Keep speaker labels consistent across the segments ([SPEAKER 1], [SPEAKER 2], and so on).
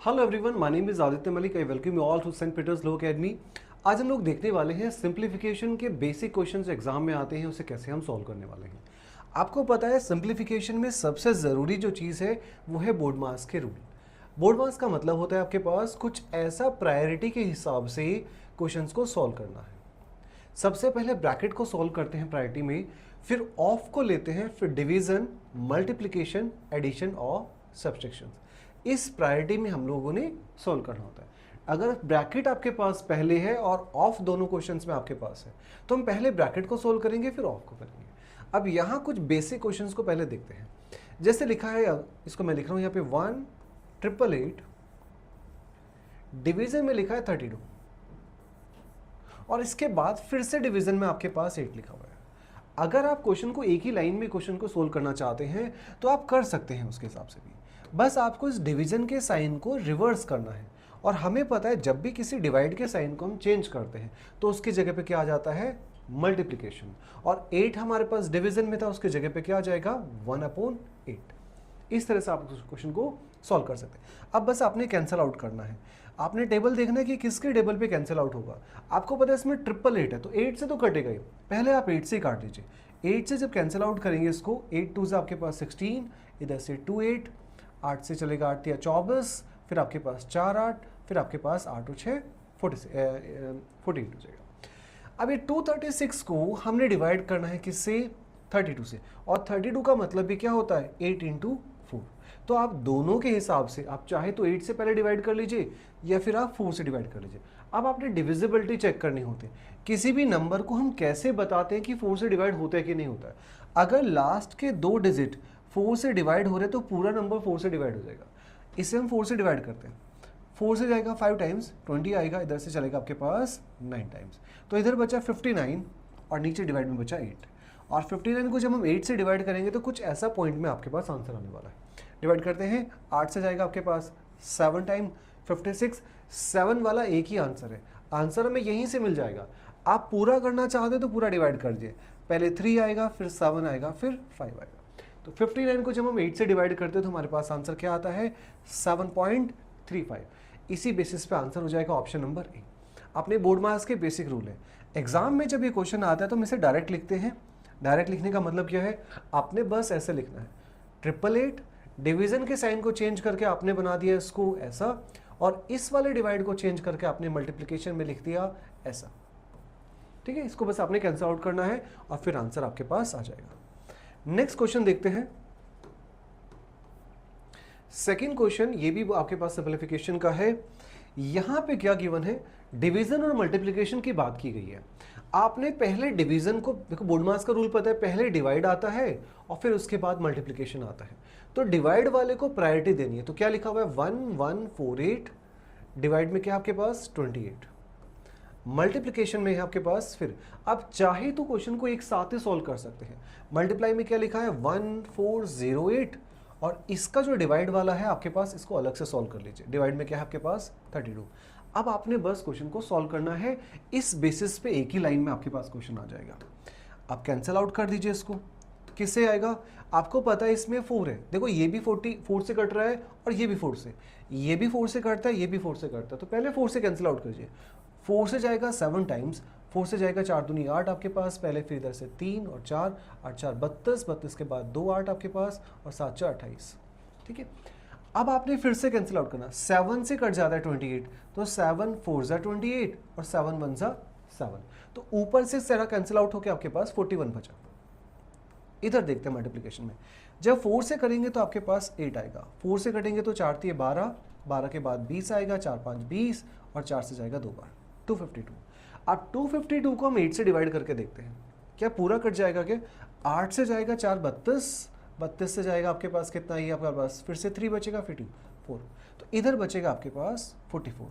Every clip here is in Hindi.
[SPEAKER 1] Hello everyone, my name is Aditya Malik. I welcome you all to Saint Peter's law academy. आज हम लोग देखने वाले हैं सिंप्लीफिकेशन के बेसिक क्वेश्चन जो एग्जाम में आते हैं उसे कैसे हम सॉल्व करने वाले हैं। आपको पता है सिंप्लीफिकेशन में सबसे ज़रूरी जो चीज़ है वो है बोर्ड मास के रूल। बोर्ड मास का मतलब होता है आपके पास कुछ ऐसा प्रायोरिटी के हिसाब से क्वेश्चंस को सॉल्व करना है। सबसे पहले ब्रैकेट को सॉल्व करते हैं प्रायोरिटी में, फिर ऑफ को लेते हैं, फिर डिवीजन, मल्टीप्लिकेशन, एडिशन और सब्सट्रैक्शन। इस प्रायोरिटी में हम लोगों ने सॉल्व करना होता है। अगर ब्रैकेट आपके पास पहले है और ऑफ दोनों क्वेश्चंस में आपके पास है तो हम पहले ब्रैकेट को सॉल्व करेंगे फिर ऑफ को करेंगे। अब यहाँ कुछ बेसिक क्वेश्चंस को पहले देखते हैं। जैसे लिखा है, इसको मैं लिख रहा हूँ यहाँ पे 1,888, डिवीजन में लिखा है 32 और इसके बाद फिर से डिवीजन में आपके पास 8 लिखा हुआ है। अगर आप क्वेश्चन को एक ही लाइन में क्वेश्चन को सोल्व करना चाहते हैं तो आप कर सकते हैं उसके हिसाब से भी, बस आपको इस डिवीजन के साइन को रिवर्स करना है। और हमें पता है जब भी किसी डिवाइड के साइन को हम चेंज करते हैं तो उसकी जगह पे क्या आ जाता है, मल्टीप्लिकेशन। और 8 हमारे पास डिवीजन में था, उसकी जगह पे क्या आ जाएगा, 1/8। इस तरह से आप उस क्वेश्चन को सॉल्व कर सकते हैं। अब बस आपने कैंसिल आउट करना है। आपने टेबल देखना है कि किसके टेबल पे कैंसिल आउट होगा। आपको पता है इसमें 888 है तो 8 से तो कटेगा ही, पहले आप 8 से ही काट लीजिए। 8 से जब कैंसिल आउट करेंगे इसको, 8 2 से आपके पास 16, इधर से 2 8, 8 से चलेगा 8 या 24, फिर आपके पास 4 8, फिर आपके पास 8 और 6 48 हो जाएगा। अब ये 236 को हमने डिवाइड करना है किससे, 32 से। और 32 का मतलब भी क्या होता है, 8 × 4। तो आप दोनों के हिसाब से आप चाहे तो 8 से पहले डिवाइड कर लीजिए या फिर आप 4 से डिवाइड कर लीजिए। अब आपने डिविजिबिलिटी चेक करनी होती है। किसी भी नंबर को हम कैसे बताते हैं कि 4 से डिवाइड होता है कि नहीं होता है। अगर लास्ट के 2 डिजिट 4 से डिवाइड हो रहे हैं तो पूरा नंबर 4 से डिवाइड हो जाएगा। इसे हम 4 से डिवाइड करते हैं। 4 से जाएगा 5 टाइम्स 20 आएगा, इधर से चलेगा आपके पास 9 टाइम्स, तो इधर बचा 59 और नीचे डिवाइड में बचा 8। और 59 को जब हम 8 से डिवाइड करेंगे तो कुछ ऐसा पॉइंट में आपके पास आंसर आने वाला है। डिवाइड करते हैं, 8 से जाएगा आपके पास 7 टाइम 56, 7 वाला एक ही आंसर है, आंसर हमें यहीं से मिल जाएगा। आप पूरा करना चाहते हो तो पूरा डिवाइड कर दीजिए, पहले 3 आएगा, फिर 7 आएगा, फिर 5 आएगा। तो 59 को जब हम 8 से डिवाइड करते हैं तो हमारे पास आंसर क्या आता है, 7.35। इसी बेसिस पे आंसर हो जाएगा ऑप्शन नंबर ए। अपने बोर्ड मार्क्स के बेसिक रूल है। एग्जाम में जब ये क्वेश्चन आता है तो हम इसे डायरेक्ट लिखते हैं। डायरेक्ट लिखने का मतलब क्या है, आपने बस ऐसे लिखना है, 888 डिवीजन के साइन को चेंज करके आपने बना दिया इसको ऐसा, और इस वाले डिवाइड को चेंज करके आपने मल्टीप्लिकेशन में लिख दिया ऐसा। ठीक है, इसको बस आपने कैंसिल आउट करना है और फिर आंसर आपके पास आ जाएगा। नेक्स्ट क्वेश्चन देखते हैं। सेकेंड क्वेश्चन, ये भी आपके पास सिंप्लीफिकेशन का है। यहां पे क्या गिवन है, डिवीजन और मल्टीप्लिकेशन की बात की गई है। आपने पहले डिवीजन को, देखो बोर्ड मार्क्स का रूल पता है, पहले डिवाइड आता है और फिर उसके बाद मल्टीप्लिकेशन आता है। तो डिवाइड वाले को प्रायोरिटी देनी है। तो क्या लिखा हुआ है, 1148, डिवाइड में क्या आपके पास 28, मल्टीप्लिकेशन में है आपके पास। फिर आप चाहे तो क्वेश्चन को एक साथ ही सॉल्व कर सकते हैं। मल्टीप्लाई में क्या लिखा है, 1408, और इसका जो डिवाइड वाला है आपके पास, इसको अलग से सॉल्व कर लीजिए। डिवाइड में क्या है आपके पास 32। अब आपने बस क्वेश्चन को सॉल्व करना है। इस बेसिस पे एक ही लाइन में आपके पास क्वेश्चन आ जाएगा। आप कैंसिल आउट कर दीजिए इसको, किससे आएगा, आपको पता है इसमें 4 है। देखो ये भी 4 से कट रहा है और ये भी 4 से, ये भी 4 से कटता है, ये भी 4 से कटता है। तो पहले 4 से कैंसिल आउट कीजिए। 4 से जाएगा 7 टाइम्स, 4 से जाएगा 4 दूनी 8 आपके पास, पहले फिर इधर से 3 और 4, 8 4 32, 32 के बाद 2 8 आपके पास, और 7 4 28। ठीक है, अब आपने फिर से कैंसिल आउट करना। 7 से कट जाता है 28, तो 7 4 जा 28 और 7 1 जा 7, तो ऊपर से सारा कैंसिल आउट होकर आपके पास 41 बचा। इधर देखते हैं मल्टीप्लिकेशन में, जब 4 से करेंगे तो आपके पास 8 आएगा, 4 से कटेंगे तो 4 3 12, 12 के बाद 20 आएगा, 4 5 20, और 4 से जाएगा 2 बार 252। अब 252 को हम 8 से डिवाइड करके देखते हैं, क्या पूरा कट जाएगा क्या। 8 से जाएगा 4 32, 32 से जाएगा आपके पास कितना ही आपके पास, फिर से 3 बचेगा, फिर 4, तो इधर बचेगा आपके पास 44।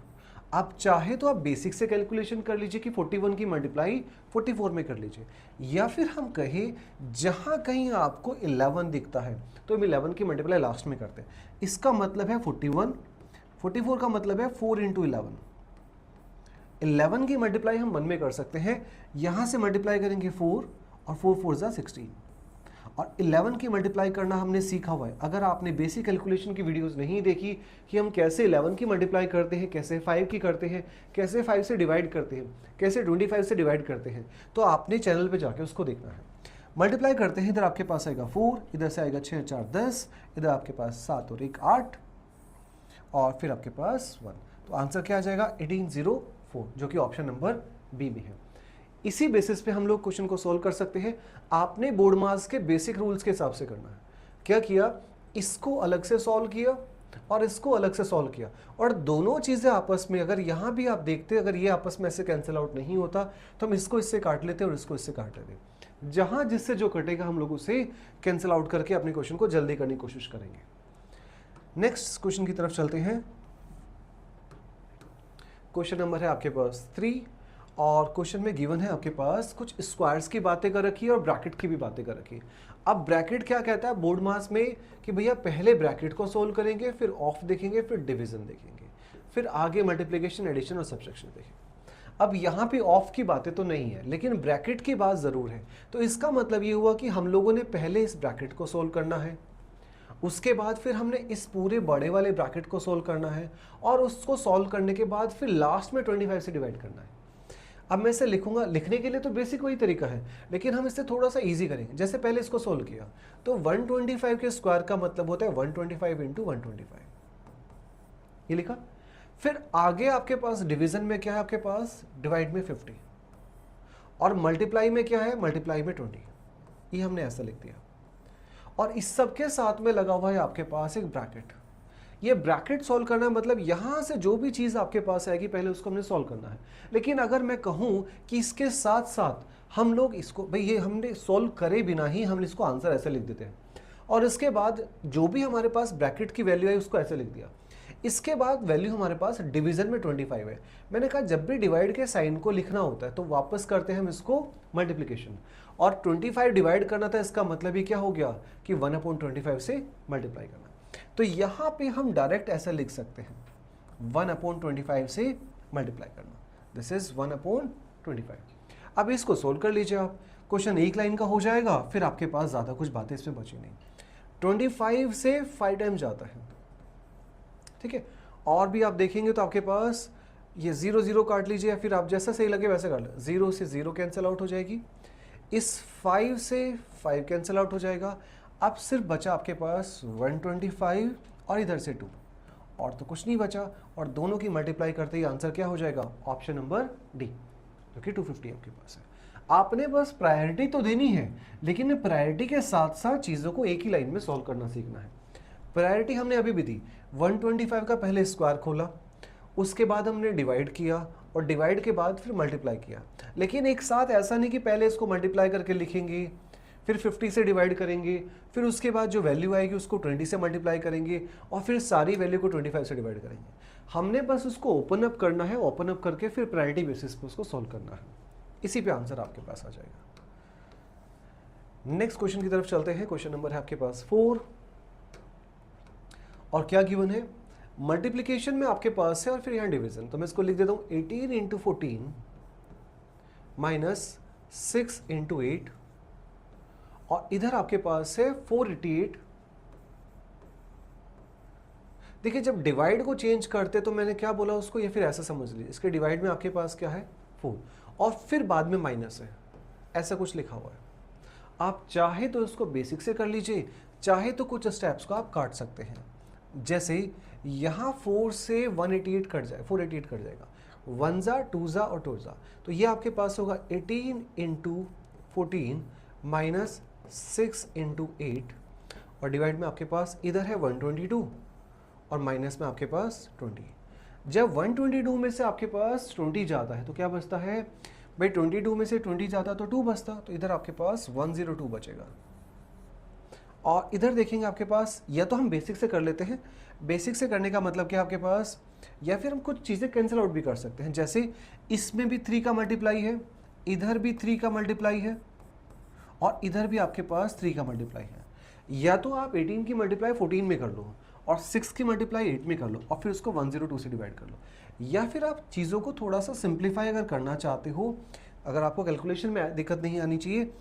[SPEAKER 1] आप चाहे तो आप बेसिक से कैलकुलेशन कर लीजिए कि 41 की मल्टीप्लाई 44 में कर लीजिए, या फिर हम कहें जहां कहीं आपको 11 दिखता है तो हम 11 की मल्टीप्लाई लास्ट में करते हैं। इसका मतलब है 41, 44 का मतलब है 4 × 11। 11 की मल्टीप्लाई हम 1 में कर सकते हैं, यहां से मल्टीप्लाई करेंगे 4 और 4 4 जा 16, और 11 की मल्टीप्लाई करना हमने सीखा हुआ है। अगर आपने बेसिक कैलकुलेशन की वीडियोस नहीं देखी कि हम कैसे 11 की मल्टीप्लाई करते हैं, कैसे 5 की करते हैं, कैसे 5 से डिवाइड करते हैं, कैसे 25 से डिवाइड करते हैं, तो आपने चैनल पे जाके उसको देखना है। मल्टीप्लाई करते हैं, इधर आपके पास आएगा 4, इधर से आएगा 6 4 10, इधर आपके पास 7 और 1 8, और फिर आपके पास 1। तो आंसर क्या आ जाएगा 1804, जो कि ऑप्शन नंबर बी में है। इसी बेसिस पे हम लोग क्वेश्चन को सॉल्व कर सकते हैं। आपने बोर्ड मास के बेसिक रूल्स के हिसाब से करना है। क्या किया, इसको अलग से सॉल्व किया और इसको अलग से सॉल्व किया, और दोनों चीजें आपस में, अगर यहां भी आप देखते अगर ये आपस में ऐसे कैंसिल आउट नहीं होता तो हम इसको इससे काट लेते और इसको इससे काट लेते। जहां जिससे जो कटेगा हम लोग उसे कैंसिल आउट करके अपने क्वेश्चन को जल्दी करने की कोशिश करेंगे। नेक्स्ट क्वेश्चन की तरफ चलते हैं। क्वेश्चन नंबर है आपके पास 3, और क्वेश्चन में गिवन है आपके पास कुछ स्क्वायर्स की बातें कर रखी है और ब्रैकेट की भी बातें कर रखी है। अब ब्रैकेट क्या कहता है बोर्ड मास में कि भैया पहले ब्रैकेट को सोल्व करेंगे, फिर ऑफ देखेंगे, फिर डिवीजन देखेंगे, फिर आगे मल्टीप्लिकेशन, एडिशन और सब्ट्रैक्शन देखेंगे। अब यहाँ पे ऑफ की बातें तो नहीं है, लेकिन ब्रैकेट की बात जरूर है। तो इसका मतलब ये हुआ कि हम लोगों ने पहले इस ब्रैकेट को सोल्व करना है, उसके बाद फिर हमने इस पूरे बड़े वाले ब्रैकेट को सोल्व करना है, और उसको सोल्व करने के बाद फिर लास्ट में 25 से डिवाइड करना है। अब मैं इसे लिखूंगा, लिखने के लिए तो बेसिक वही तरीका है, लेकिन हम इससे थोड़ा सा इजी करेंगे। जैसे पहले इसको सोल्व किया तो 125 के स्क्वायर का मतलब होता है 125 इंटू 125, ये लिखा। फिर आगे आपके पास डिवीजन में क्या है, आपके पास डिवाइड में 50, और मल्टीप्लाई में क्या है, मल्टीप्लाई में 20, ये हमने ऐसा लिख दिया। और इस सब के साथ में लगा हुआ है आपके पास एक ब्रैकेट। ये ब्रैकेट सॉल्व करना मतलब यहां से जो भी चीज आपके पास आएगी पहले उसको हमने सॉल्व करना है। लेकिन अगर मैं कहूं कि इसके साथ साथ हम लोग इसको, भाई ये हमने सॉल्व करे बिना ही हम इसको आंसर ऐसे लिख देते हैं, और इसके बाद जो भी हमारे पास ब्रैकेट की वैल्यू है उसको ऐसे लिख दिया। इसके बाद वैल्यू हमारे पास डिवीजन में 25 है। मैंने कहा जब भी डिवाइड के साइन को लिखना होता है तो वापस करते हैं हम इसको मल्टीप्लिकेशन, और 25 डिवाइड करना था, इसका मतलब ये क्या हो गया कि 1/25 से मल्टीप्लाई करना। तो यहां पे हम डायरेक्ट ऐसा लिख सकते हैं 1/25 से मल्टीप्लाई करना, दिस इज 1/25। अब इसको सोल्व कर लीजिए आप, क्वेश्चन एक लाइन का हो जाएगा, फिर आपके पास ज्यादा कुछ बातें इसमें बची नहीं। 25 से 5 टाइम जाता है, ठीक है। और भी आप देखेंगे तो आपके पास ये 0 0 काट लीजिए, फिर आप जैसा सही लगे वैसे काट लो। 0 से 0 कैंसिल आउट हो जाएगी, इस 5 से 5 कैंसिल आउट हो जाएगा। अब सिर्फ बचा आपके पास 125 और इधर से 2, और तो कुछ नहीं बचा, और दोनों की मल्टीप्लाई करते ही आंसर क्या हो जाएगा, ऑप्शन नंबर डी, जो कि 250 आपके पास है। आपने बस प्रायोरिटी तो देनी है, लेकिन प्रायोरिटी के साथ साथ चीज़ों को एक ही लाइन में सॉल्व करना सीखना है। प्रायोरिटी हमने अभी भी दी, 125 का पहले स्क्वायर खोला, उसके बाद हमने डिवाइड किया, और डिवाइड के बाद फिर मल्टीप्लाई किया। लेकिन एक साथ ऐसा नहीं कि पहले इसको मल्टीप्लाई करके लिखेंगे, फिर 50 से डिवाइड करेंगे, फिर उसके बाद जो वैल्यू आएगी उसको 20 से मल्टीप्लाई करेंगे, और फिर सारी वैल्यू को 25 से डिवाइड करेंगे। हमने बस उसको ओपन अप करना है, ओपन अप करके फिर प्रायोरिटी बेसिस पे उसको सॉल्व करना है। इसी पे आंसर आपके पास आ जाएगा। नेक्स्ट क्वेश्चन की तरफ चलते हैं। क्वेश्चन नंबर है आपके पास 4, और क्या गिवन है, मल्टीप्लिकेशन में आपके पास है और फिर यहाँ डिवीजन। तो मैं इसको लिख देता हूँ 18 इंटू 14 माइनस 6 इंटू 8, और इधर आपके पास है 488। देखिए जब डिवाइड को चेंज करते तो मैंने क्या बोला उसको, ये फिर ऐसा समझ लीजिए, इसके डिवाइड में आपके पास क्या है 4, और फिर बाद में माइनस है, ऐसा कुछ लिखा हुआ है। आप चाहे तो इसको बेसिक से कर लीजिए, चाहे तो कुछ स्टेप्स को आप काट सकते हैं। जैसे यहाँ 4 से 188 कट जाए, 488 कट जाएगा, 1 जा 2 जा और 2 जा, तो ये आपके पास होगा 18 इंटू 14 माइनस 6 इंटू 8, और डिवाइड में आपके पास इधर है 122 और माइनस में आपके पास 20। जब 122 में से आपके पास 20 जाता है तो क्या बचता है भाई, 22 में से 20 जाता तो 2 बचता, तो इधर आपके पास 102 बचेगा। और इधर देखेंगे आपके पास, या तो हम बेसिक से कर लेते हैं, बेसिक से करने का मतलब क्या आपके पास, या फिर हम कुछ चीज़ें कैंसिल आउट भी कर सकते हैं। जैसे इसमें भी 3 का मल्टीप्लाई है, इधर भी 3 का मल्टीप्लाई है, और इधर भी आपके पास 3 का मल्टीप्लाई है। या तो आप 18 की मल्टीप्लाई 14 में कर लो, और 6 की मल्टीप्लाई 8 में कर लो, और फिर उसको 102 से डिवाइड कर लो। या फिर आप चीज़ों को थोड़ा सा सिंप्लीफाई अगर करना चाहते हो, अगर आपको कैलकुलेशन में दिक्कत नहीं आनी चाहिए,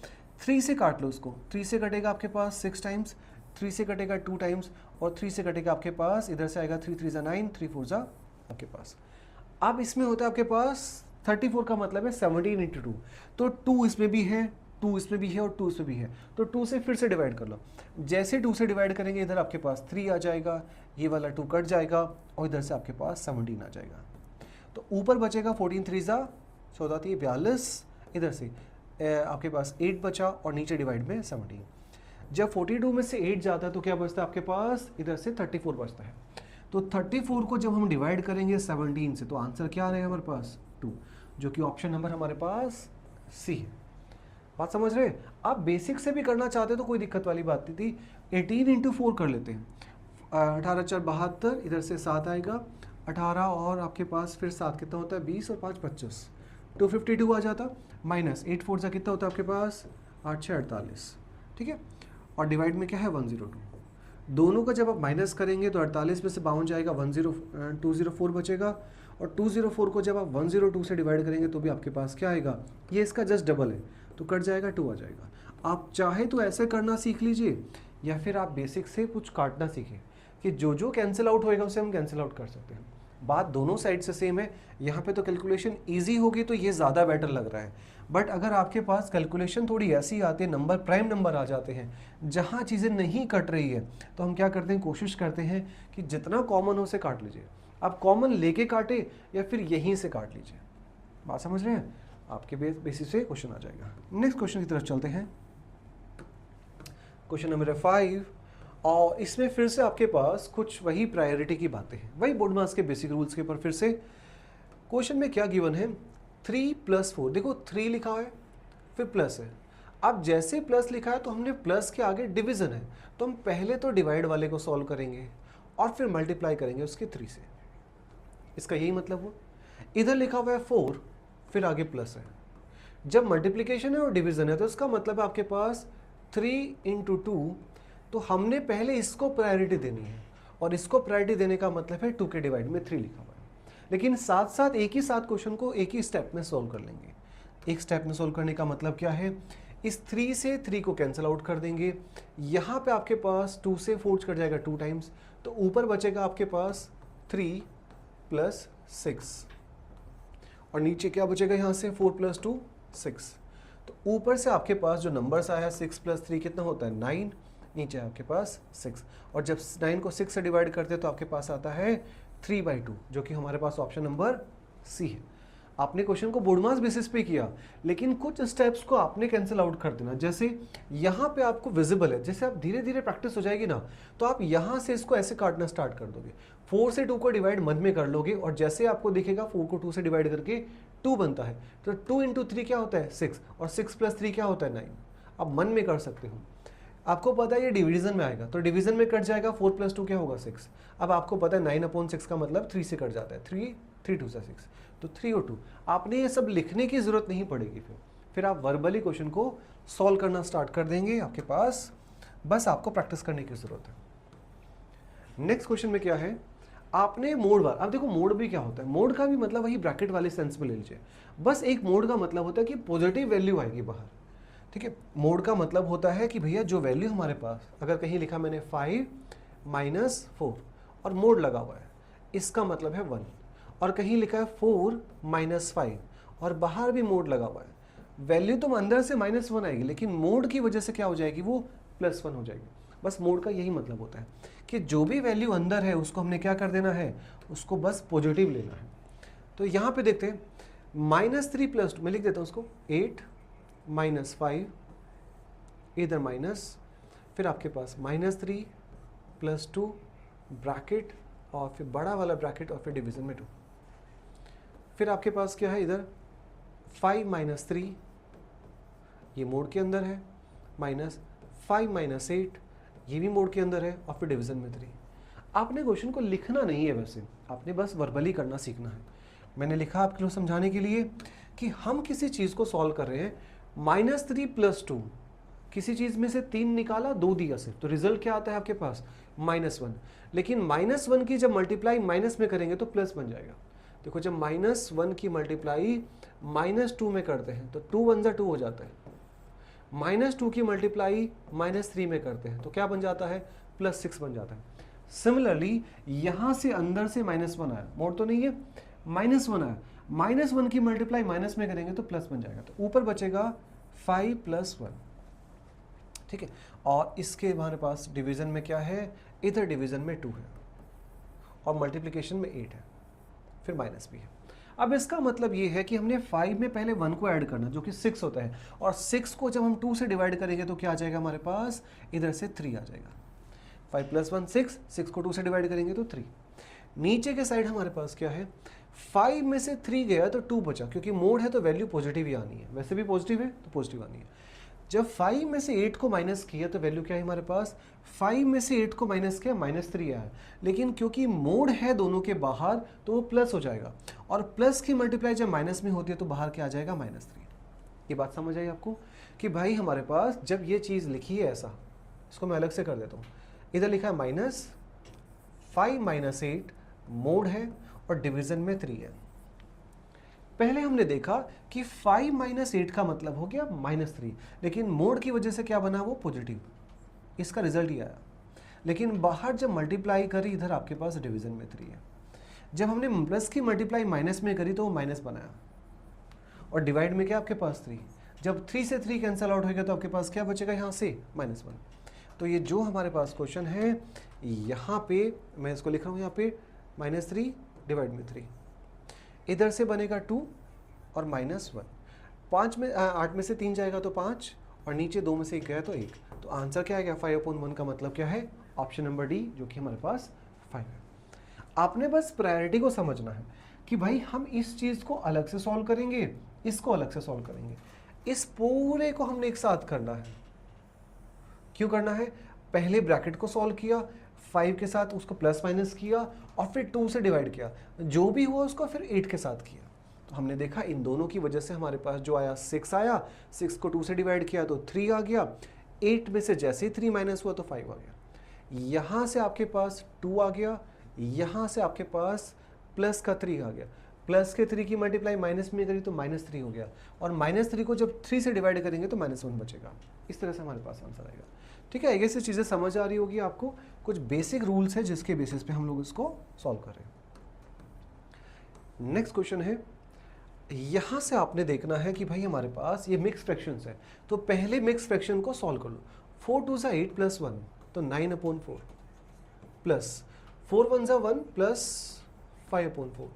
[SPEAKER 1] 3 से काट लो उसको, 3 से कटेगा आपके पास 6 टाइम्स, 3 से कटेगा 2 टाइम्स, और 3 से कटेगा आपके पास, इधर से आएगा 3 3 ज़ा 9, 3 4 ज़ा आपके पास। अब इसमें होता है आपके पास 34 का मतलब है 17 इंटू 2, तो 2 इसमें भी है, 2 इसमें भी है और 2 इसमें भी है, तो 2 से फिर से डिवाइड कर लो। जैसे 2 से डिवाइड करेंगे इधर आपके पास 3 आ जाएगा, ये वाला 2 कट जाएगा और इधर से आपके पास 17 आ जाएगा। तो ऊपर बचेगा 14 3 ज़ा 14 42, इधर से आपके पास 8 बचा और नीचे डिवाइड में 17। जब 42 में से 8 जाता है तो क्या बचता है आपके पास, इधर से 34 बचता है। तो 34 को जब हम डिवाइड करेंगे 17 से तो आंसर क्या आ रहा है हमारे पास 2, जो कि ऑप्शन नंबर हमारे पास सी है। बात समझ रहे? आप बेसिक से भी करना चाहते हो तो कोई दिक्कत वाली बात नहीं थी। 18 इंटू 4 कर लेते हैं, 18 4 72, इधर से 7 आएगा, 18 और आपके पास फिर 7 कितना होता है 20 और 5 25, 252 आ जाता, माइनस 8 4 सा कितना होता है आपके पास 8 6 48, ठीक है। और डिवाइड में क्या है 102, दोनों का जब आप माइनस करेंगे तो 48 में से 52 जाएगा, 204 बचेगा, और 204 को जब आप 102 से डिवाइड करेंगे तो भी आपके पास क्या आएगा, ये इसका जस्ट डबल है तो कट जाएगा 2 आ जाएगा। आप चाहे तो ऐसे करना सीख लीजिए या फिर आप बेसिक से कुछ काटना सीखें कि जो जो कैंसिल आउट होएगा उसे हम कैंसिल आउट कर सकते हैं। बात दोनों साइड से सेम है, यहाँ पे तो कैलकुलेशन ईजी होगी तो ये ज़्यादा बेटर लग रहा है, बट अगर आपके पास कैलकुलेशन थोड़ी ऐसी आती है, नंबर प्राइम नंबर आ जाते हैं जहाँ चीज़ें नहीं कट रही है, तो हम क्या करते हैं, कोशिश करते हैं कि जितना कॉमन हो उसे काट लीजिए। आप कॉमन लेके काटे या फिर यहीं से काट लीजिए। बात समझ रहे हैं? आपके बेसिस से क्वेश्चन आ जाएगा। नेक्स्ट क्वेश्चन की तरफ चलते हैं। क्वेश्चन नंबर 5, और इसमें फिर से आपके पास कुछ वही प्रायोरिटी की बातें हैं, वही बोर्ड मार्क्स के बेसिक रूल्स के ऊपर। फिर से क्वेश्चन में क्या गिवन है, 3 + 4, देखो 3 लिखा है फिर प्लस है। अब जैसे प्लस लिखा है तो हमने प्लस के आगे डिवीजन है, तो हम पहले तो डिवाइड वाले को सॉल्व करेंगे और फिर मल्टीप्लाई करेंगे उसके 3 से। इसका यही मतलब हुआ। इधर लिखा हुआ है 4, फिर आगे प्लस है। जब मल्टीप्लिकेशन है और डिवीजन है तो इसका मतलब है आपके पास 3 × 2, तो हमने पहले इसको प्रायोरिटी देनी है, और इसको प्रायोरिटी देने का मतलब है 2 के डिवाइड में 3 लिखा हुआ है। लेकिन साथ साथ एक ही साथ क्वेश्चन को एक ही स्टेप में सोल्व कर लेंगे। एक स्टेप में सोल्व करने का मतलब क्या है, इस 3 से 3 को कैंसिल आउट कर देंगे, यहाँ पे आपके पास 2 से 4 कट जाएगा 2 टाइम्स, तो ऊपर बचेगा आपके पास 3 + 6, और नीचे क्या बचेगा यहाँ से 4 + 2 6। तो ऊपर से आपके पास जो नंबर्स आया 6 + 3 कितना होता है 9, नीचे आपके पास 6, और जब 9 को 6 से डिवाइड करते हैं तो आपके पास आता है 3/2, जो कि हमारे पास ऑप्शन नंबर सी है। आपने क्वेश्चन को बोर्ड मार्क्स बेसिस पे किया, लेकिन कुछ स्टेप्स को आपने कैंसिल आउट कर देना। जैसे यहाँ पे आपको विजिबल है, जैसे आप धीरे धीरे प्रैक्टिस हो जाएगी ना, तो आप यहाँ से इसको ऐसे काटना स्टार्ट कर दोगे, 4 से 2 को डिवाइड मध्य में कर लोगे, और जैसे आपको दिखेगा 4 को 2 से डिवाइड करके 2 बनता है, तो 2 × 3 क्या होता है 6, और 6 + 3 क्या होता है 9। आप मन में कर सकते हो। आपको पता है ये डिवीजन में आएगा, तो डिवीजन में कट जाएगा, 4 + 2 क्या होगा 6। अब आपको पता है 9/6 का मतलब 3 से कट जाता है, 3 2 6, तो 3 और 2। आपने ये सब लिखने की जरूरत नहीं पड़ेगी, फिर आप वर्बली क्वेश्चन को सॉल्व करना स्टार्ट कर देंगे आपके पास, बस आपको प्रैक्टिस करने की जरूरत है। नेक्स्ट क्वेश्चन में क्या है, आपने मोड वाला, अब देखो मोड भी क्या होता है, मोड का भी मतलब वही ब्रैकेट वाले सेंस में ले लीजिए। बस एक मोड का मतलब होता है कि पॉजिटिव वैल्यू आएगी बाहर, ठीक है। मोड का मतलब होता है कि भैया जो वैल्यू हमारे पास, अगर कहीं लिखा मैंने 5 - 4 और मोड लगा हुआ है, इसका मतलब है 1, और कहीं लिखा है 4 - 5 और बाहर भी मोड लगा हुआ है, वैल्यू तो अंदर से -1 आएगी, लेकिन मोड की वजह से क्या हो जाएगी, वो +1 हो जाएगी। बस मोड का यही मतलब होता है कि जो भी वैल्यू अंदर है उसको हमने क्या कर देना है, उसको बस पॉजिटिव लेना है। तो यहाँ पे देखते हैं -3 + 2, मैं लिख देता हूँ उसको 8 - 5, इधर माइनस, फिर आपके पास -3 + 2 ब्रैकेट, और फिर बड़ा वाला ब्रैकेट, और फिर डिवीजन में 2। फिर आपके पास क्या है इधर 5 - 3, ये मोड के अंदर है, -5 - 8, ये भी मोड के अंदर है, और फिर डिवीजन में 3। आपने क्वेश्चन को लिखना नहीं है, वैसे आपने बस वर्बली करना सीखना है। मैंने लिखा आपके लिए समझाने के लिए कि हम किसी चीज़ को सॉल्व कर रहे हैं, -3 + 2, किसी चीज़ में से 3 निकाला, 2 दिया सिर्फ, तो रिजल्ट क्या आता है आपके पास -1। लेकिन -1 की जब मल्टीप्लाई माइनस में करेंगे तो प्लस बन जाएगा। देखो जब -1 की मल्टीप्लाई -2 में करते हैं तो 2 × 1 = 2 हो जाता है, -2 की मल्टीप्लाई -3 में करते हैं तो क्या बन जाता है, +6 बन जाता है। सिमिलरली यहां से अंदर से -1 आया, मोड तो नहीं है, -1 आया, -1 की मल्टीप्लाई माइनस में करेंगे तो प्लस बन जाएगा, तो ऊपर बचेगा 5 + 1, ठीक है। और इसके हमारे पास डिवीजन में क्या है, इधर डिवीजन में 2 है और मल्टीप्लिकेशन में 8 है, फिर माइनस भी है। अब इसका मतलब ये है कि हमने 5 में पहले 1 को ऐड करना जो कि 6 होता है, और 6 को जब हम 2 से डिवाइड करेंगे तो क्या आ जाएगा हमारे पास, इधर से 3 आ जाएगा। 5 + 1 6, 6 को 2 से डिवाइड करेंगे तो 3। नीचे के साइड हमारे पास क्या है, 5 में से 3 गया तो 2 बचा, क्योंकि मोड है तो वैल्यू पॉजिटिव ही आनी है, वैसे भी पॉजिटिव है तो पॉजिटिव आनी है। जब 5 में से 8 को माइनस किया तो वैल्यू क्या है हमारे पास, 5 में से 8 को माइनस किया -3 आया, लेकिन क्योंकि मोड है दोनों के बाहर तो वो प्लस हो जाएगा, और प्लस की मल्टीप्लाई जब माइनस में होती है तो बाहर क्या आ जाएगा, -3। ये बात समझ आई आपको कि भाई हमारे पास जब ये चीज़ लिखी है ऐसा, इसको मैं अलग से कर देता हूँ, इधर लिखा है -5 - 8 मोड है और डिवीजन में 3 है। पहले हमने देखा कि 5 - 8 का मतलब हो गया -3, लेकिन मोड की वजह से क्या बना, वो पॉजिटिव, इसका रिजल्ट ही आया। लेकिन बाहर जब मल्टीप्लाई करी इधर आपके पास डिवीजन में 3 है, जब हमने प्लस की मल्टीप्लाई माइनस में करी तो वो माइनस बनाया, और डिवाइड में क्या आपके पास 3, जब 3 से 3 कैंसिल आउट हो गया तो आपके पास क्या बचेगा यहाँ से -1। तो ये जो हमारे पास क्वेश्चन है यहाँ पे मैं इसको लिख रहा हूँ, यहाँ पे -3 डिवाइड में 3, इधर से बनेगा 2 और -1, 8 में से 3 जाएगा तो 5, और नीचे 2 में से 1 गया तो 1, तो आंसर क्या आएगा, 5/1 का मतलब क्या है, ऑप्शन नंबर डी, जो कि हमारे पास 5 है। आपने बस प्रायोरिटी को समझना है कि भाई हम इस चीज़ को अलग से सॉल्व करेंगे, इसको अलग से सॉल्व करेंगे, इस पूरे को हमने एक साथ करना है। क्यों करना है, पहले ब्रैकेट को सॉल्व किया, 5 के साथ उसको प्लस माइनस किया, और फिर 2 से डिवाइड किया, जो भी हुआ उसको फिर 8 के साथ किया। तो हमने देखा इन दोनों की वजह से हमारे पास जो आया 6 आया, 6 को 2 से डिवाइड किया तो 3 आ गया, 8 में से जैसे ही 3 माइनस हुआ तो 5 आ गया, यहाँ से आपके पास 2 आ गया, यहाँ से आपके पास प्लस का 3 आ गया, प्लस के 3 की मल्टीप्लाई माइनस में करी तो -3 हो गया, और -3 को जब 3 से डिवाइड करेंगे तो -1 बचेगा। इस तरह से हमारे पास आंसर आएगा। ठीक है, ये चीज़ें समझ आ रही होगी आपको, कुछ बेसिक रूल्स है जिसके बेसिस पे हम लोग इसको सॉल्व कर रहे हैं। नेक्स्ट क्वेश्चन है, यहाँ से आपने देखना है कि भाई हमारे पास ये मिक्स फ्रैक्शंस है, तो पहले मिक्स फ्रैक्शन को सॉल्व कर लो। 4 2 = 8 + 1 तो 9/4, प्लस 4 1 = 1 प्लस 5/4,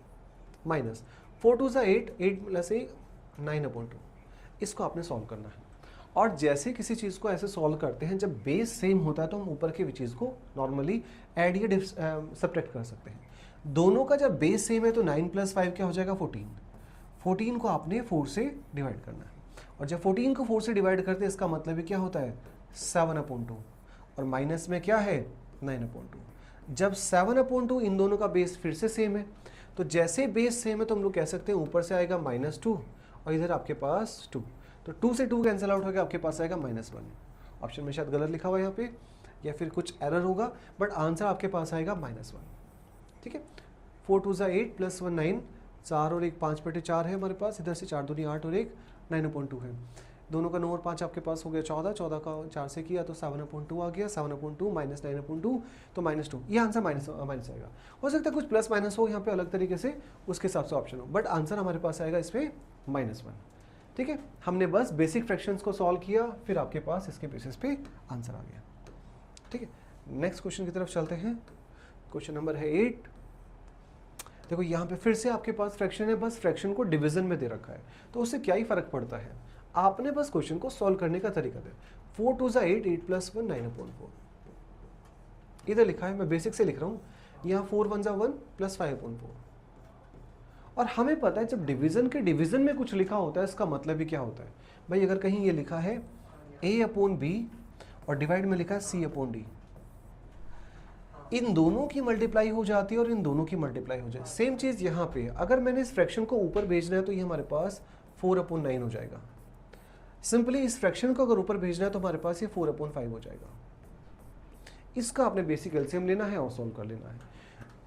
[SPEAKER 1] माइनस 4 2 = 8, 8 + 1 9/2। इसको आपने सॉल्व करना है, और जैसे किसी चीज़ को ऐसे सॉल्व करते हैं, जब बेस सेम होता है तो हम ऊपर की चीज़ को नॉर्मली ऐड या सब्ट्रैक्ट कर सकते हैं। दोनों का जब बेस सेम है तो 9 + 5 क्या हो जाएगा, 14। 14 को आपने 4 से डिवाइड करना है, और जब 14 को 4 से डिवाइड करते हैं इसका मतलब ही क्या होता है, 7/2, और माइनस में क्या है, 9/2। जब 7/2 इन दोनों का बेस फिर से सेम है, तो जैसे बेस सेम है तो हम लोग कह सकते हैं ऊपर से आएगा -2 और इधर आपके पास 2, तो 2 से 2 कैंसिल आउट हो गया, आपके पास आएगा -1। ऑप्शन में शायद गलत लिखा हुआ है यहाँ पे, या फिर कुछ एरर होगा, बट आंसर आपके पास आएगा -1। ठीक है, 4 2 = 8 + 1 9, 4 और 1 5/4 है हमारे पास, इधर से 4 दूनी 8 और 1 9/2 है, दोनों का 9 और 5 आपके पास हो गया 14, 14 का 4 से किया तो 7/2 आ गया, 7/2 माइनस 9/2 तो -2, ये आंसर माइनस आएगा। हो सकता है कुछ प्लस माइनस हो यहाँ पे अलग तरीके से, उसके हिसाब से ऑप्शन हो, बट आंसर हमारे पास आएगा इस पर -1। ठीक है, हमने बस बेसिक फ्रैक्शंस को सॉल्व किया, फिर आपके पास इसके बेसिस पे आंसर आ गया। ठीक है, नेक्स्ट क्वेश्चन की तरफ चलते हैं। क्वेश्चन नंबर है 8। देखो यहाँ पे फिर से आपके पास फ्रैक्शन है, बस फ्रैक्शन को डिवीजन में दे रखा है, तो उससे क्या ही फर्क पड़ता है, आपने बस क्वेश्चन को सॉल्व करने का तरीका दे। 4 2 = 8, 8 + 1 9/4, इधर लिखा है, मैं बेसिक से लिख रहा हूँ, यहाँ 4 1 = 1 प्लस 5/4, और हमें पता है जब डिवीजन के डिवीजन में कुछ लिखा होता है इसका मतलब ही क्या होता है भाई, अगर कहीं ये लिखा है A/B और डिवाइड में लिखा है C/D, इन दोनों की मल्टीप्लाई हो जाती है और इन दोनों की मल्टीप्लाई हो जाए। सेम चीज़ यहाँ पे, अगर मैंने इस फ्रैक्शन को ऊपर भेजना है तो ये हमारे पास 4/9 हो जाएगा। सिंपली इस फ्रैक्शन को अगर ऊपर भेजना है तो हमारे पास ये 4/5 हो जाएगा। इसका आपने बेसिक एलसीएम लेना है और सॉल्व कर लेना है।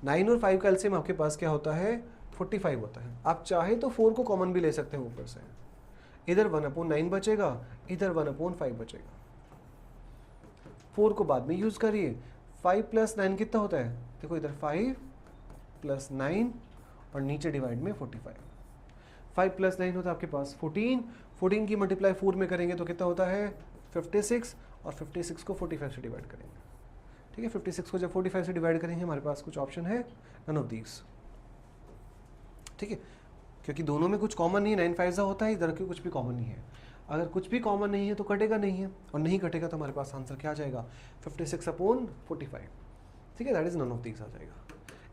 [SPEAKER 1] 9 और 5 का एलसीएम आपके पास क्या होता है, 45 होता है। आप चाहे तो 4 को कॉमन भी ले सकते हैं ऊपर से, इधर 1/9 बचेगा, इधर 1/5 बचेगा। 4 को बाद में यूज करिए। 5 + 9 कितना होता है? देखो इधर 5 + 9 और नीचे डिवाइड में 45। 5 + 9 होता है आपके पास 14। 14 की मल्टीप्लाई 4 में करेंगे तो कितना होता है? 56। और 56 को 45 से डिवाइड करेंगे। ठीक है, 56 को जब 45 से डिवाइड करेंगे हमारे पास कुछ ऑप्शन है, नन ऑफ दीज। ठीक है, क्योंकि दोनों में कुछ कॉमन नहीं है, 9 5 होता है, इधर के कुछ भी कॉमन नहीं है। अगर कुछ भी कॉमन नहीं है तो कटेगा नहीं है, और नहीं कटेगा तो हमारे पास आंसर क्या आ जाएगा? 56/45। ठीक है, that is none of these आ जाएगा।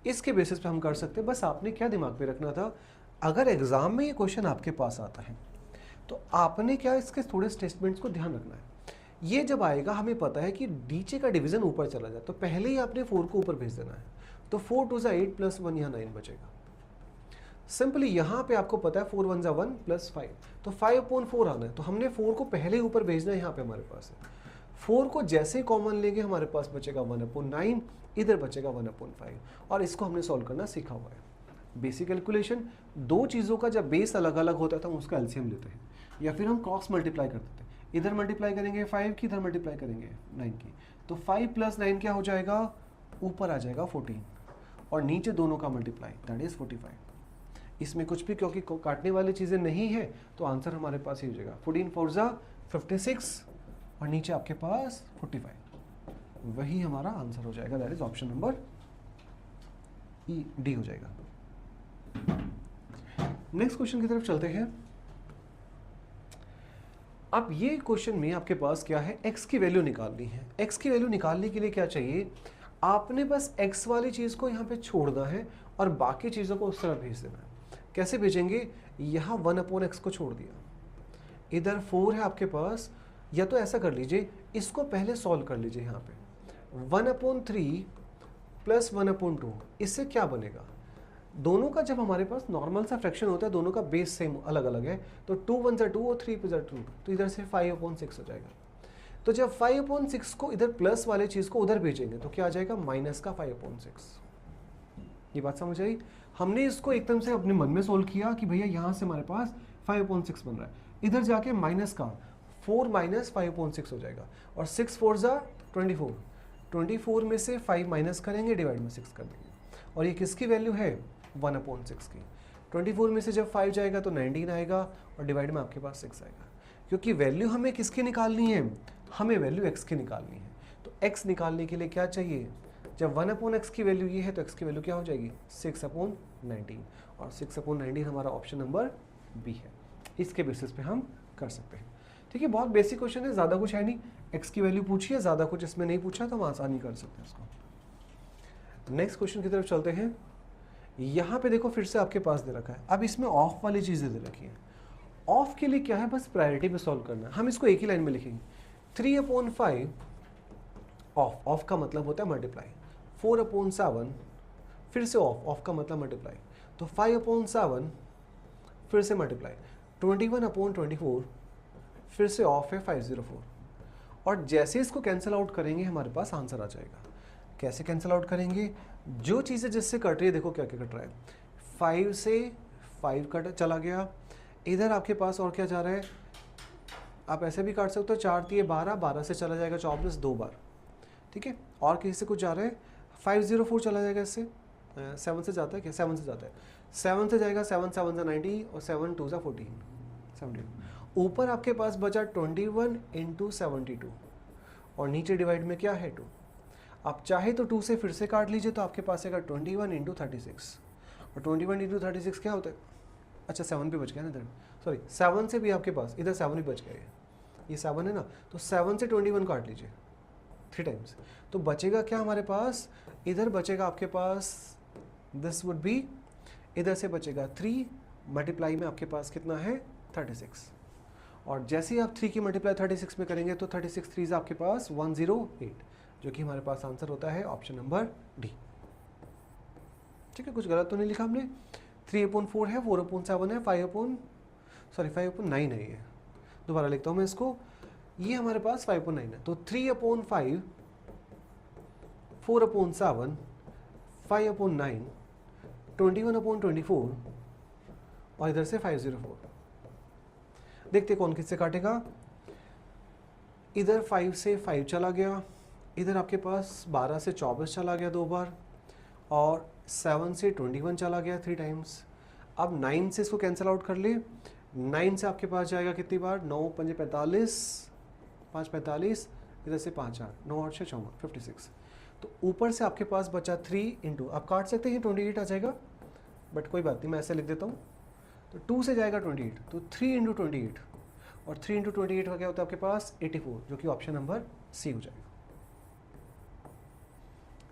[SPEAKER 1] इसके बेसिस पे हम कर सकते हैं। बस आपने क्या दिमाग में रखना था, अगर एग्जाम में ये क्वेश्चन आपके पास आता है तो आपने क्या इसके थोड़े स्टेटमेंट्स को ध्यान रखना है। ये जब आएगा हमें पता है कि नीचे का डिवीजन ऊपर चला जाए तो पहले ही आपने 4 को ऊपर भेज देना है। तो 4 2 8 + 1 यहाँ 9 बचेगा। सिंपली यहाँ पे आपको पता है 4 1 1 + 5, तो 5/4 आना है। तो हमने 4 को पहले ही ऊपर भेजना है, यहाँ पे हमारे पास है। 4 को जैसे कॉमन लेंगे हमारे पास बचेगा 1/9, इधर बचेगा 1/5, और इसको हमने सॉल्व करना सीखा हुआ है। बेसिक कैलकुलेशन, दो चीज़ों का जब बेस अलग अलग होता है तो हम उसका एलसीएम लेते हैं, या फिर हम क्रॉस मल्टीप्लाई कर देते हैं। इधर मल्टीप्लाई करेंगे 5 की, इधर मल्टीप्लाई करेंगे 9 की, तो 5 + 9 क्या हो जाएगा? ऊपर आ जाएगा 14, और नीचे दोनों का मल्टीप्लाई, दैट इज 45। इसमें कुछ भी क्योंकि काटने वाली चीज़ें नहीं है तो आंसर हमारे पास ही हो जाएगा 14 4 ज़ा 56, और नीचे आपके पास 45। वही हमारा आंसर हो जाएगा, that is option number D हो जाएगा। नेक्स्ट क्वेश्चन की तरफ चलते हैं। अब ये क्वेश्चन में आपके पास क्या है? x की वैल्यू निकालनी है। x की वैल्यू निकालने के लिए क्या चाहिए? आपने बस x वाली चीज़ को यहाँ पे छोड़ना है और बाकी चीज़ों को उस तरफ भेज देना है। कैसे भेजेंगे? यहाँ 1/x को छोड़ दिया, इधर 4 है आपके पास, या तो ऐसा कर लीजिए, इसको पहले सॉल्व कर लीजिए। यहाँ पे 1/3 + 1/2, इससे क्या बनेगा? दोनों का जब हमारे पास नॉर्मल सा फ्रैक्शन होता है, दोनों का बेस सेम अलग अलग है, तो 2 1 ज़ा 2 और 3 2 2, तो इधर से 5/6 हो जाएगा। तो जब 5/6 को इधर प्लस वाले चीज़ को उधर भेजेंगे तो क्या आ जाएगा? माइनस का 5/6। ये बात समझ आई? हमने इसको एकदम से अपने मन में सोल्व किया कि भैया यहाँ से हमारे पास 5/6 बन रहा है, इधर जाके माइनस का 4 - 5/6 हो जाएगा, और 6 4 ज़ा 24, 24 में से 5 माइनस करेंगे, डिवाइड में 6 कर देंगे, और ये किसकी वैल्यू है? 1/6 की। 24 में से जब 5 जाएगा तो 19 आएगा, और डिवाइड में आपके पास 6 आएगा। क्योंकि वैल्यू हमें किसकी निकालनी है? हमें वैल्यू x की निकालनी है। तो x निकालने के लिए क्या चाहिए? जब 1/x की वैल्यू ये है तो x की वैल्यू क्या हो जाएगी? 6/19, और 6/19 हमारा ऑप्शन नंबर बी है। इसके बेसिस पे हम कर सकते हैं। ठीक है, बहुत बेसिक क्वेश्चन है, ज़्यादा कुछ है नहीं। x की वैल्यू पूछी है, ज़्यादा कुछ इसमें नहीं पूछा, तो हम आसानी कर सकते हैं इसको। नेक्स्ट क्वेश्चन की तरफ चलते हैं। यहाँ पे देखो फिर से आपके पास दे रखा है। अब इसमें ऑफ वाली चीज़ें दे रखी है। ऑफ के लिए क्या है? बस प्रायोरिटी में सॉल्व करना है। हम इसको एक ही लाइन में लिखेंगे, 3/5 ऑफ, ऑफ का मतलब होता है मल्टीप्लाई, 4/7 फिर से ऑफ, ऑफ का मतलब मल्टीप्लाई, तो 5/7 फिर से मल्टीप्लाई, 21/24 फिर से ऑफ है 504, और जैसे इसको कैंसिल आउट करेंगे हमारे पास आंसर आ जाएगा। कैसे कैंसिल आउट करेंगे? जो चीज़ें जिससे कट रही है, देखो क्या क्या कट रहा है, 5 से 5 कट चला गया, इधर आपके पास और क्या जा रहा है? आप ऐसे भी काट सकते हो, 4 3 12, 12 से चला जाएगा 24 2 बार। ठीक है, और किसी से कुछ जा रहा है, 504 चला जाएगा, इससे 7 से जाता है क्या? 7 से जाता है, 7 से जाएगा, 7 7 ज़ा 90, और 7 2 ज़ा 14, 72। ऊपर आपके पास बचा 21 × 72, और नीचे डिवाइड में क्या है? 2। आप चाहे तो 2 से फिर से काट लीजिए, तो आपके पास आएगा 21 × 36, और 21 × 36 क्या होता है? अच्छा 7 भी बच गया ना इधर, सॉरी 7 से भी आपके पास इधर 7 भी बच गया, ये 7 है ना, तो 7 से 21 काट लीजिए 3 टाइम्स, तो बचेगा क्या हमारे पास? इधर बचेगा आपके पास, दिस वुड बी, इधर से बचेगा 3, मल्टीप्लाई में आपके पास कितना है? 36, और जैसे ही आप 3 की मल्टीप्लाई 36 में करेंगे तो 36 3 आपके पास 108, जो कि हमारे पास आंसर होता है ऑप्शन नंबर डी। ठीक है, कुछ गलत तो नहीं लिखा हमने? 3/4 है, 4/7 है, 5/9 है, ये दोबारा लिखता हूँ मैं इसको, ये हमारे पास 5/9 है, तो 3/5, 4/7, 5/9, 21/24, और इधर से 504। देखते कौन किससे काटेगा। इधर 5 से 5 चला गया, इधर आपके पास 12 से 24 चला गया 2 बार, और 7 से 21 चला गया 3 टाइम्स। अब 9 से इसको कैंसिल आउट कर ले, 9 से आपके पास जाएगा कितनी बार, 9 5 45, 5 45, इधर से 5 8, 9 8 6 56। तो ऊपर से आपके पास बचा 3 इंटू, आप काट सकते हैं 28 आ जाएगा, बट कोई बात नहीं, मैं ऐसे लिख देता हूँ। तो 2 से जाएगा 28, तो 3 इंटू 28, और 3 इंटू 28 का क्या होता है आपके पास 84, जो कि ऑप्शन नंबर सी हो जाएगा।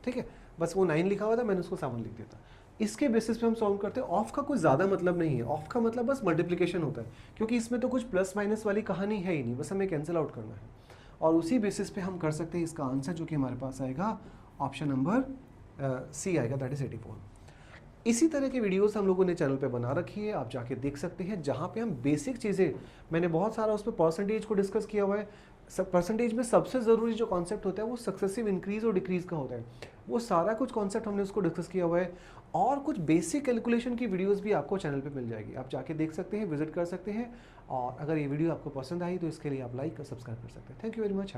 [SPEAKER 1] ठीक है, बस वो 9 लिखा हुआ था, मैंने उसको 7 लिख दिया था। इसके बेसिस पे हम सॉल्व करते हैं। ऑफ का कोई ज़्यादा मतलब नहीं है, ऑफ का मतलब बस मल्टीप्लिकेशन होता है, क्योंकि इसमें तो कुछ प्लस माइनस वाली कहानी है ही नहीं, बस हमें कैंसिल आउट करना है, और उसी बेसिस पे हम कर सकते हैं इसका आंसर, जो कि हमारे पास आएगा ऑप्शन नंबर सी आएगा, दैट इज 84। इसी तरह के वीडियोस हम लोगों ने चैनल पे बना रखी है, आप जाके देख सकते हैं, जहाँ पे हम बेसिक चीज़ें, मैंने बहुत सारा उस पर परसेंटेज को डिस्कस किया हुआ है। सब परसेंटेज में सबसे ज़रूरी जो कॉन्सेप्ट होता है वो सक्सेसिव इंक्रीज और डिक्रीज का होता है, वो सारा कुछ कॉन्सेप्ट हमने उसको डिस्कस किया हुआ है। और कुछ बेसिक कैलकुलेशन की वीडियोस भी आपको चैनल पे मिल जाएगी, आप जाके देख सकते हैं, विजिट कर सकते हैं। और अगर ये वीडियो आपको पसंद आई तो इसके लिए आप लाइक और सब्सक्राइब कर सकते हैं। Thank you very much.